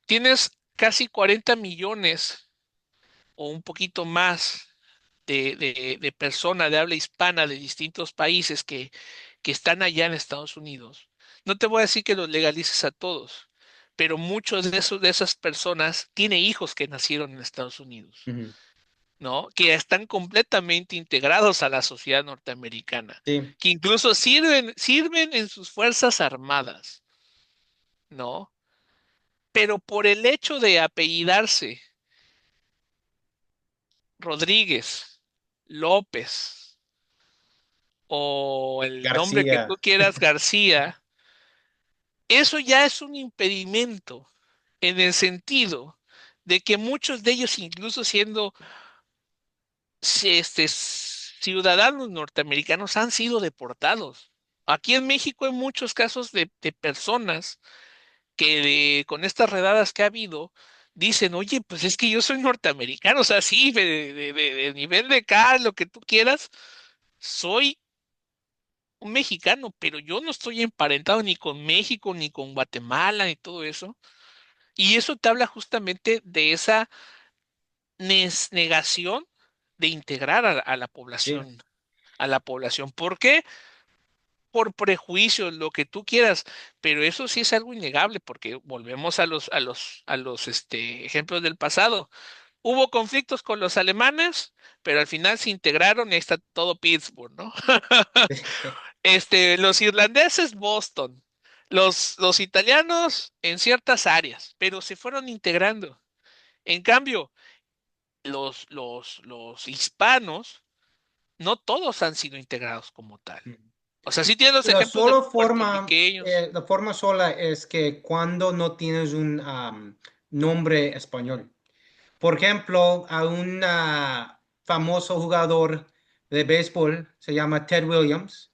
Tienes casi 40 millones o un poquito más de personas de habla hispana de distintos países que están allá en Estados Unidos. No te voy a decir que los legalices a todos, pero muchos de esas personas tienen hijos que nacieron en Estados Unidos, ujú. ¿no? Que están completamente integrados a la sociedad norteamericana, Sí, que incluso sirven en sus fuerzas armadas, ¿no? Pero por el hecho de apellidarse Rodríguez, López o el nombre que tú García. quieras, García, eso ya es un impedimento en el sentido de que muchos de ellos, incluso siendo ciudadanos norteamericanos, han sido deportados. Aquí en México hay muchos casos de personas que con estas redadas que ha habido, dicen, oye, pues es que yo soy norteamericano, o sea, sí, de nivel de acá, lo que tú quieras, soy un mexicano, pero yo no estoy emparentado ni con México, ni con Guatemala, ni todo eso. Y eso te habla justamente de esa negación de integrar Sí, a la población. ¿Por qué? Por prejuicios, lo que tú quieras, pero eso sí es algo innegable, porque volvemos a los ejemplos del pasado. Hubo conflictos con los alemanes, pero al final se integraron y ahí está todo Pittsburgh, ¿no? Los irlandeses, Boston. Los italianos en ciertas áreas, pero se fueron integrando. En cambio, los hispanos, no todos han sido integrados como tal. ujú. O sea, sí tienes los La ejemplos de sola forma, puertorriqueños. la forma sola es que cuando no tienes un nombre español. Por ejemplo, a un famoso jugador de béisbol, se llama Ted Williams.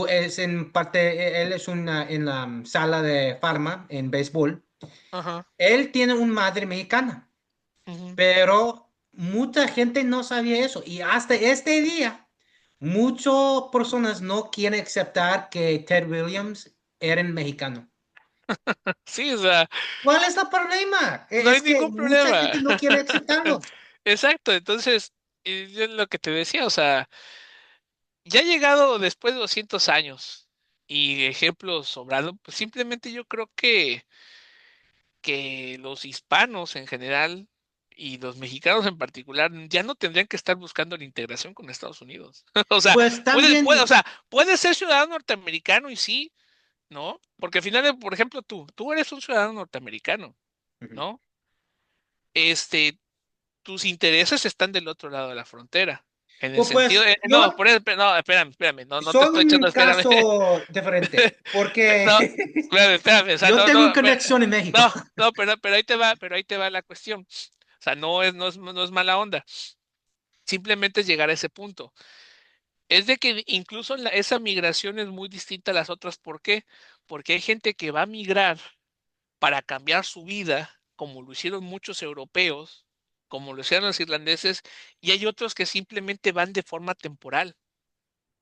Es en parte, él es en la sala de farma en béisbol. Ajá. Él tiene una madre mexicana, Ujú. pero mucha gente no sabía eso. Y hasta este día, muchas personas no quieren aceptar que Ted Williams era mexicano. Sí, o sea, ¿Cuál es el problema? no hay Es que ningún mucha problema. gente no quiere aceptarlo. Exacto, entonces, y yo lo que te decía, o sea, ya ha llegado después de 200 años y ejemplos sobrando, pues simplemente yo creo que los hispanos en general y los mexicanos en particular ya no tendrían que estar buscando la integración con Estados Unidos. O sea, Pues también, o sea, puedes ser ciudadano norteamericano y sí, ¿no? Porque al final, por ejemplo, tú eres un ciudadano norteamericano, ujú. ¿no? Este, tus intereses están del otro lado de la frontera. En el sentido, Pues no, yo no, espérame, no te soy estoy echando, un espérame. caso diferente, porque No, espérame, o sea, yo tengo una conexión en México. pero pero ahí te va la cuestión. O sea, no es mala onda. Simplemente es llegar a ese punto. Es de que incluso esa migración es muy distinta a las otras. ¿Por qué? Porque hay gente que va a migrar para cambiar su vida, como lo hicieron muchos europeos, como lo hicieron los irlandeses, y hay otros que simplemente van de forma temporal.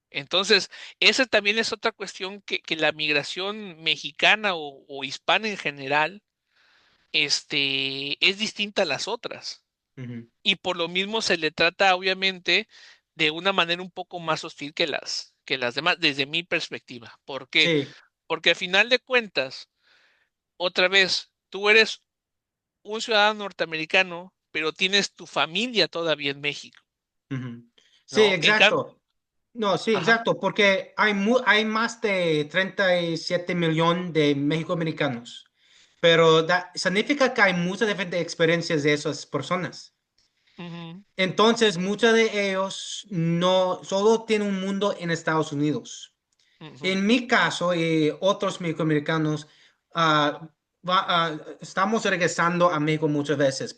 Entonces, esa también es otra cuestión que la migración mexicana o hispana en general, es distinta a las otras. Ujú. Y por lo mismo se le trata, obviamente, de una manera un poco más hostil que las demás, desde mi perspectiva. ¿Por qué? Sí, Porque al final de cuentas, otra vez, tú eres un ciudadano norteamericano, pero tienes tu familia todavía en México, Ujú. Sí, ¿no? En cambio, exacto. No, sí, ajá, exacto, porque hay más de 37 millones de mexicoamericanos, pero significa que hay muchas diferentes experiencias de esas personas. ujú, Entonces, muchos de ellos no solo tienen un mundo en Estados Unidos. ujú, En mi caso y otros mexicoamericanos, ah, estamos regresando a México muchas veces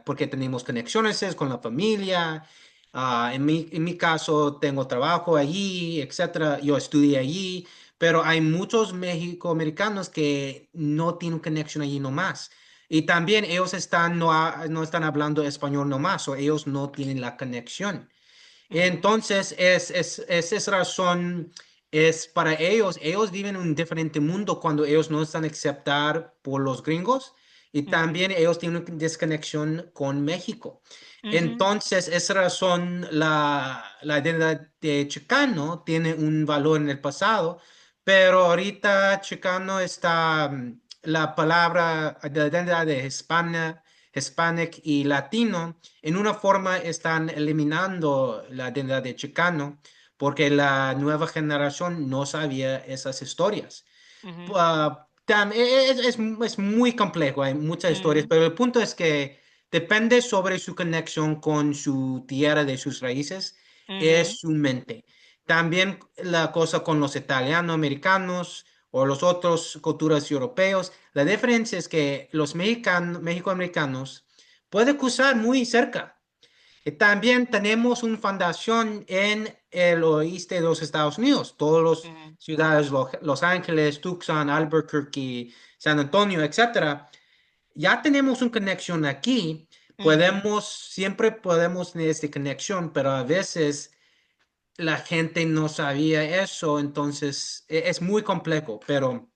porque tenemos conexiones con la familia. En mi caso, tengo trabajo allí, etcétera. Yo estudié allí, pero hay muchos mexicoamericanos que no tienen conexión allí nomás. Y también ellos no están hablando español nomás, o ellos no tienen la conexión. ujú, Entonces, esa razón es para ellos viven en un diferente mundo cuando ellos no están aceptados por los gringos y ujú, también ellos tienen una desconexión con México. ujú, Entonces, esa razón, la identidad de Chicano tiene un valor en el pasado, pero ahorita Chicano está, la palabra de la identidad de Hispanic y Latino en una forma están eliminando la identidad de chicano porque la nueva generación no sabía esas historias. ujú, Es muy complejo, hay muchas historias, ujú, pero el punto es que depende sobre su conexión con su tierra de sus raíces, ujú, es su mente. También la cosa con los italianos, americanos o los otros culturas europeos, la diferencia es que los mexicoamericanos pueden cruzar muy cerca. También tenemos una fundación en el oeste de los Estados Unidos, todas las ujú, ciudades, Los Ángeles, Tucson, Albuquerque, San Antonio, etcétera. Ya tenemos una conexión aquí, ujú. siempre podemos tener esta conexión, pero a veces la gente no sabía eso, entonces es muy complejo, pero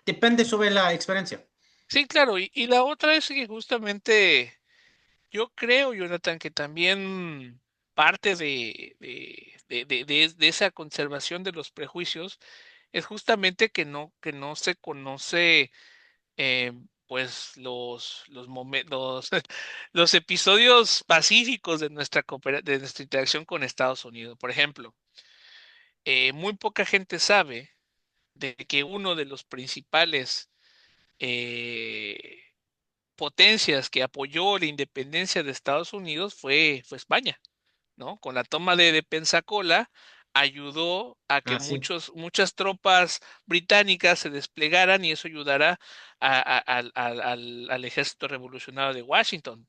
depende sobre la experiencia. Sí, claro, y la otra es que justamente yo creo, Jonathan, que también parte de esa conservación de los prejuicios es justamente que no se conoce eh, pues los episodios pacíficos de de nuestra interacción con Estados Unidos. Por ejemplo, muy poca gente sabe de que uno de los principales eh, potencias que apoyó la independencia de Estados Unidos fue España, ¿no? Con la toma de Pensacola ayudó a que Así. muchas tropas británicas se desplegaran y eso ayudará al ejército revolucionario de Washington.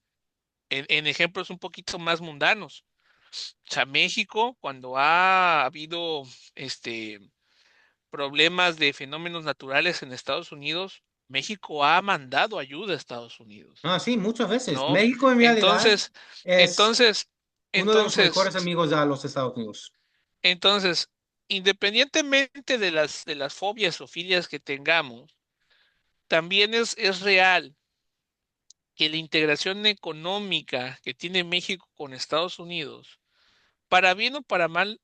En ejemplos un poquito más mundanos. O sea, México, cuando ha habido este, problemas de fenómenos naturales en Estados Unidos, México ha mandado ayuda a Estados Unidos, Sí, muchas veces. ¿no? México en realidad Entonces, es entonces, uno de los entonces, mejores amigos de los Estados Unidos. entonces, independientemente de las fobias o filias que tengamos, también es real que la integración económica que tiene México con Estados Unidos, para bien o para mal,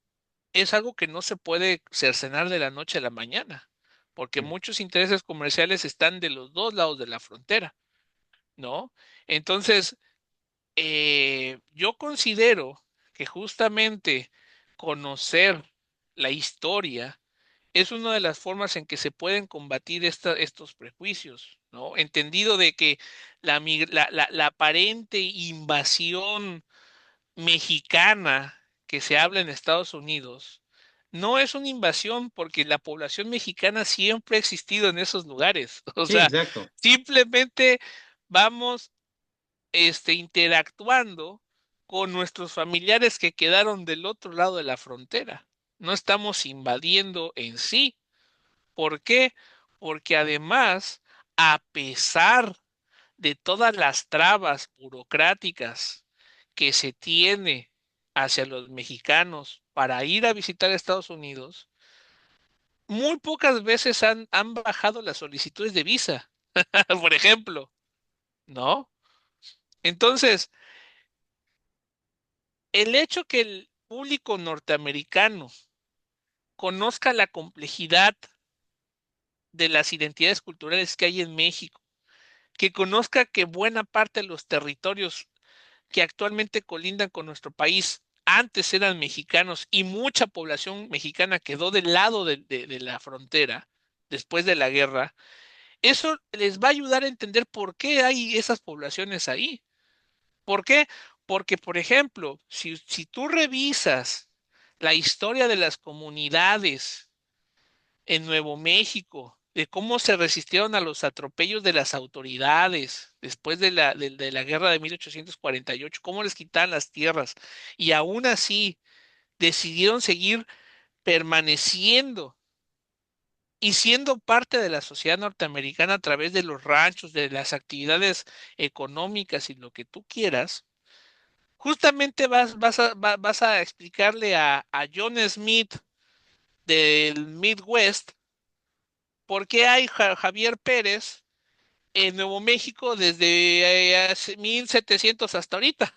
es algo que no se puede cercenar de la noche a la mañana, porque Mm. muchos intereses comerciales están de los dos lados de la frontera, ¿no? Entonces, yo considero que justamente conocer la historia es una de las formas en que se pueden combatir estos prejuicios, ¿no? Entendido de que la aparente invasión mexicana que se habla en Estados Unidos no es una invasión porque la población mexicana siempre ha existido en esos lugares. O Sí, sea, exacto. simplemente vamos interactuando con nuestros familiares que quedaron del otro lado de la frontera. No estamos invadiendo en sí. ¿Por qué? Porque además, a pesar de todas las trabas burocráticas que se tiene hacia los mexicanos para ir a visitar Estados Unidos, muy pocas veces han bajado las solicitudes de visa, por ejemplo, ¿no? Entonces, el hecho que el público norteamericano conozca la complejidad de las identidades culturales que hay en México, que conozca que buena parte de los territorios que actualmente colindan con nuestro país antes eran mexicanos y mucha población mexicana quedó del lado de la frontera después de la guerra, eso les va a ayudar a entender por qué hay esas poblaciones ahí. ¿Por qué? Porque, por ejemplo, si tú revisas la historia de las comunidades en Nuevo México, de cómo se resistieron a los atropellos de las autoridades después de la guerra de 1848, cómo les quitaban las tierras, y aún así decidieron seguir permaneciendo y siendo parte de la sociedad norteamericana a través de los ranchos, de las actividades económicas y lo que tú quieras. Justamente vas a explicarle a John Smith del Midwest por qué hay Javier Pérez en Nuevo México desde 1700 hasta ahorita.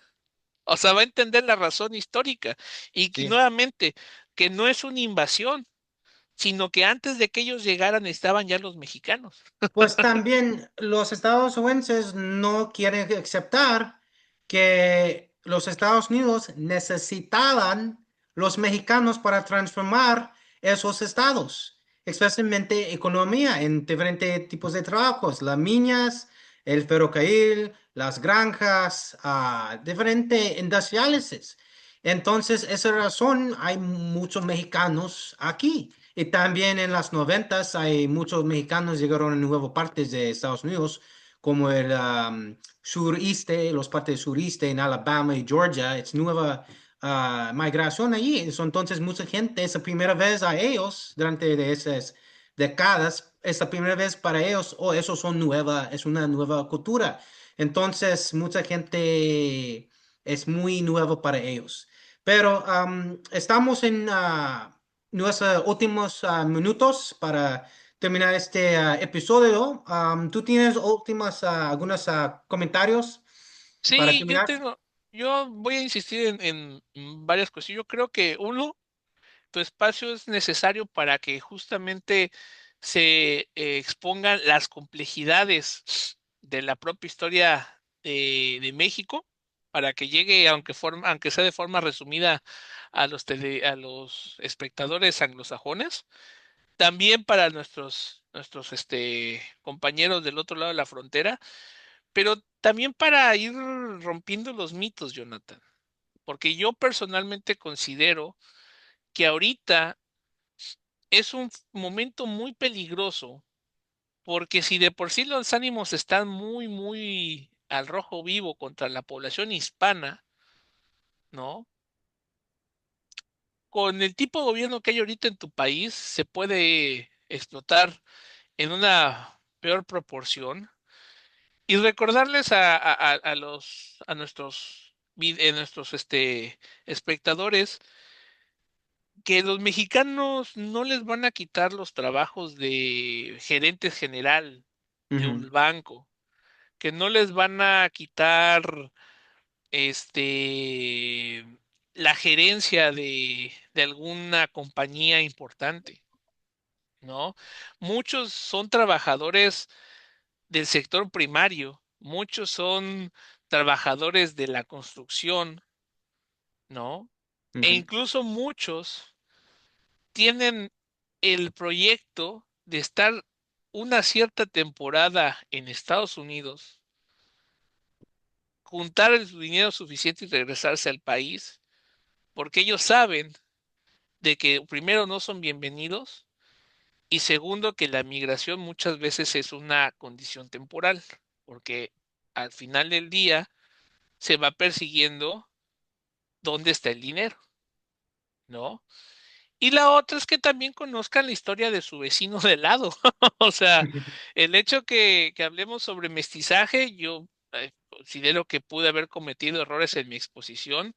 O sea, va a entender la razón histórica. Y que Sí. nuevamente, que no es una invasión, sino que antes de que ellos llegaran estaban ya los mexicanos. Pues también los estadounidenses no quieren aceptar que los Estados Unidos necesitaban los mexicanos para transformar esos estados, especialmente economía en diferentes tipos de trabajos, las minas, el ferrocarril, las granjas, diferentes industriales. Entonces, esa razón hay muchos mexicanos aquí. Y también en las noventas hay muchos mexicanos llegaron a nuevas partes de Estados Unidos, como el sureste, los partes sureste en Alabama y Georgia. Es nueva migración allí. Entonces mucha gente, es la primera vez a ellos durante de esas décadas, es la primera vez para ellos, oh, eso son nueva, es una nueva cultura. Entonces mucha gente es muy nuevo para ellos. Pero estamos en nuestros últimos minutos para terminar este episodio. ¿Tú tienes últimas algunos comentarios para Sí, terminar? yo voy a insistir en varias cosas. Yo creo que uno, tu espacio es necesario para que justamente se expongan las complejidades de la propia historia de México, para que llegue, aunque sea de forma resumida, a los espectadores anglosajones. También para nuestros compañeros del otro lado de la frontera, pero también para ir rompiendo los mitos, Jonathan, porque yo personalmente considero que ahorita es un momento muy peligroso, porque si de por sí los ánimos están muy al rojo vivo contra la población hispana, ¿no? Con el tipo de gobierno que hay ahorita en tu país, se puede explotar en una peor proporción. Y recordarles a nuestros espectadores que los mexicanos no les van a quitar los trabajos de gerente general de Ujú, un banco, que no les van a quitar este la gerencia de alguna compañía importante, ¿no? Muchos son trabajadores del sector primario, muchos son trabajadores de la construcción, ¿no? E ujú, incluso muchos tienen el proyecto de estar una cierta temporada en Estados Unidos, juntar el dinero suficiente y regresarse al país, porque ellos saben de que primero no son bienvenidos y segundo que la migración muchas veces es una condición temporal, porque al final del día se va persiguiendo dónde está el dinero, ¿no? Y la otra es que también conozcan la historia de su vecino de lado. O sea, el hecho que hablemos sobre mestizaje, yo considero que pude haber cometido errores en mi exposición,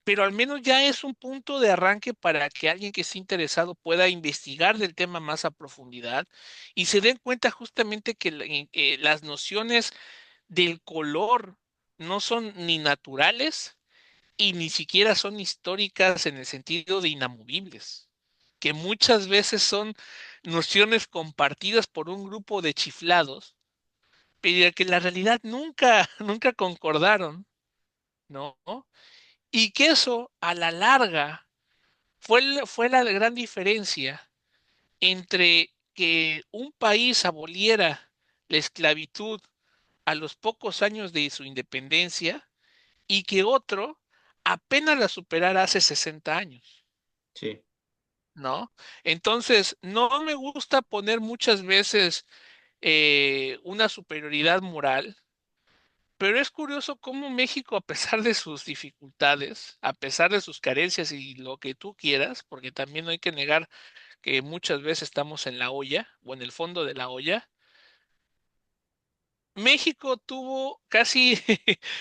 pero al menos ya es un punto de arranque para que alguien que esté interesado pueda investigar del tema más a profundidad y se den cuenta justamente que las nociones del color no son ni naturales y ni siquiera son históricas en el sentido de inamovibles, que muchas veces son nociones compartidas por un grupo de chiflados pero que en la realidad nunca, nunca concordaron, ¿no? Y que eso, a la larga, fue la gran diferencia entre que un país aboliera la esclavitud a los pocos años de su independencia y que otro apenas la superara hace 60 años, Sí. ¿no? Entonces, no me gusta poner muchas veces una superioridad moral, pero es curioso cómo México, a pesar de sus dificultades, a pesar de sus carencias y lo que tú quieras, porque también no hay que negar que muchas veces estamos en la olla o en el fondo de la olla, México tuvo casi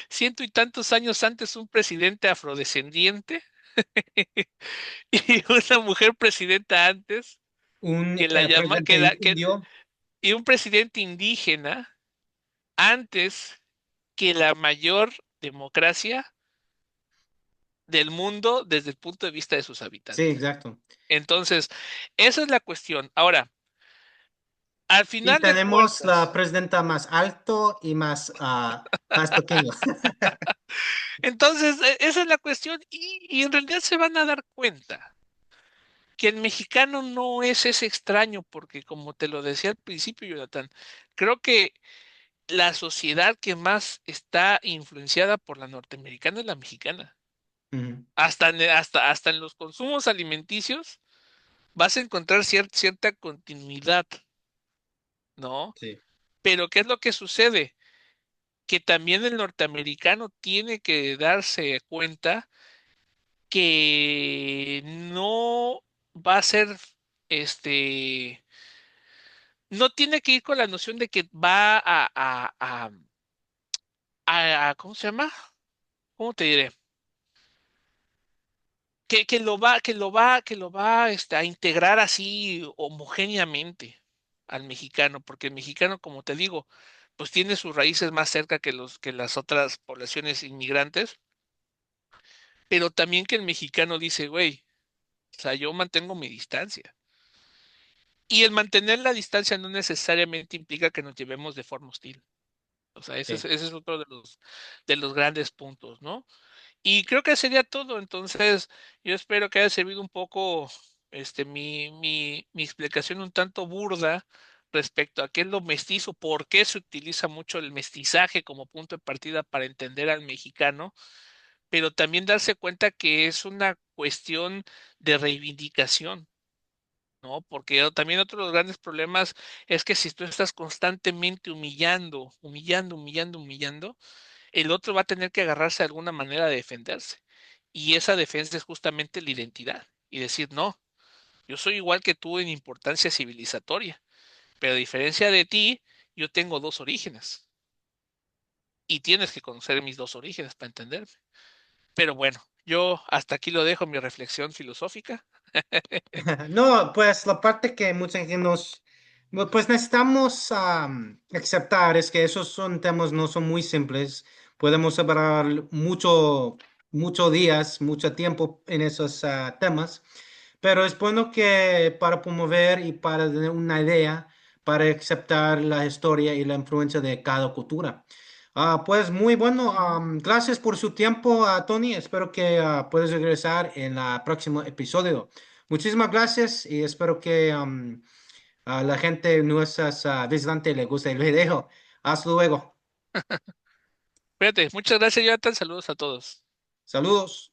ciento y tantos años antes un presidente afrodescendiente y una mujer presidenta antes Un que la llama presidente indio. y un presidente indígena antes que la mayor democracia del mundo desde el punto de vista de sus Sí, habitantes. exacto. Entonces, esa es la cuestión. Ahora, al Y final de tenemos la cuentas, presidenta más alto y más, más pequeño. entonces, esa es la cuestión y en realidad se van a dar cuenta que el mexicano no es ese extraño, porque como te lo decía al principio, Jonathan, creo que la sociedad que más está influenciada por la norteamericana es la mexicana. Ujú. Hasta en los consumos alimenticios vas a encontrar cierta continuidad, ¿no? Sí, Pero ¿qué es lo que sucede? Que también el norteamericano tiene que darse cuenta que no va a ser, este, no tiene que ir con la noción de que va ¿cómo se llama? ¿Cómo te diré? Que lo va a integrar así homogéneamente al mexicano, porque el mexicano, como te digo, pues tiene sus raíces más cerca que las otras poblaciones inmigrantes, pero también que el mexicano dice, güey, o sea, yo mantengo mi distancia. Y el mantener la distancia no necesariamente implica que nos llevemos de forma hostil. O sea, sí. ese es otro de los grandes puntos, ¿no? Y creo que sería todo. Entonces, yo espero que haya servido un poco mi explicación un tanto burda respecto a qué es lo mestizo, por qué se utiliza mucho el mestizaje como punto de partida para entender al mexicano, pero también darse cuenta que es una cuestión de reivindicación. ¿No? Porque también otro de los grandes problemas es que si tú estás constantemente humillando, el otro va a tener que agarrarse de alguna manera de defenderse. Y esa defensa es justamente la identidad. Y decir, no, yo soy igual que tú en importancia civilizatoria, pero a diferencia de ti, yo tengo dos orígenes. Y tienes que conocer mis dos orígenes para entenderme. Pero bueno, yo hasta aquí lo dejo mi reflexión filosófica. No, pues la parte que mucha gente pues necesitamos aceptar es que esos son temas no son muy simples. Podemos separar muchos días, mucho tiempo en esos temas, pero es bueno que para promover y para tener una idea, para aceptar la historia y la influencia de cada cultura. Pues muy bueno, Ujú. gracias por su tiempo, Tony. Espero que puedas regresar en el próximo episodio. Muchísimas gracias y espero que a la gente, nuestras visitantes, les guste el video. Hasta luego. Fíjate, muchas gracias, Jonathan. Saludos a todos. Saludos.